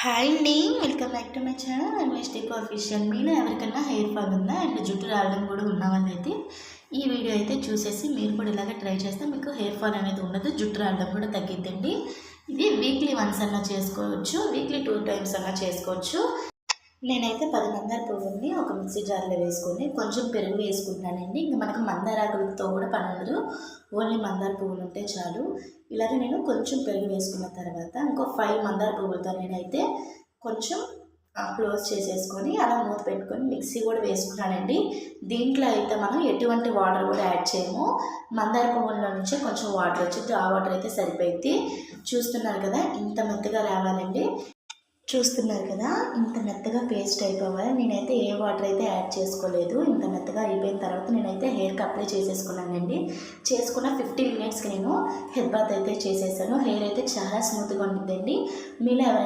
Hi అండి, welcome back to my channel. And mistake official. మీలో ఎవరికైనా హెయిర్ ఫాల్ ఉందా అండ్ జుట్టు రావడం కూడా ఉన్న వాళ్ళైతే ఈ వీడియో అయితే చూసేసి మీరు కూడా ఇలాగ ట్రై చేస్తే మీకు హెయిర్ ఫాల్ అనేది ఉండదు, జుట్టు రావడం కూడా తగ్గిద్దండి. ఇది వీక్లీ వన్స్ అన్నా చేసుకోవచ్చు, వీక్లీ 2 టైమ్స్ అన్నా చేసుకోవచ్చు. నేనైతే 10 మందార పువ్వుల్ని ఒక మిక్సీ జార్లో వేసుకొని కొంచెం పెరుగు వేసుకుంటానండి. ఇంకా మనకు మందారాకులతో కూడా పని ఉండదు, ఓన్లీ మందార పువ్వులు ఉంటే చాలు. ఇలాగే నేను కొంచెం పెరుగు వేసుకున్న తర్వాత ఇంకో 5 మందార పువ్వులతో నేనైతే కొంచెం క్లోజ్ చేసేసుకొని అలా మూత పెట్టుకొని మిక్సీ కూడా వేసుకున్నానండి. దీంట్లో అయితే మనం ఎటువంటి వాటర్ కూడా యాడ్ చేయము. మందార పువ్వుల్లో నుంచే కొంచెం వాటర్ వచ్చింది, ఆ వాటర్ అయితే సరిపోయింది. చూస్తున్నారు కదా, ఇంత మెత్తగా రావాలండి. చూస్తున్నారు కదా, ఇంత మెత్తగా పేస్ట్ అయిపోవాలి. నేనైతే ఏ వాటర్ అయితే యాడ్ చేసుకోలేదు. ఇంత మెత్తగా అయిపోయిన తర్వాత నేనైతే హెయిర్కి అప్లై చేసేసుకున్నానండి. చేసుకున్న 15 మినిట్స్కి నేను హెడ్ బాత్ అయితే చేసేసాను. హెయిర్ అయితే చాలా స్మూత్గా ఉంటుందండి. మీలో ఎవరైనా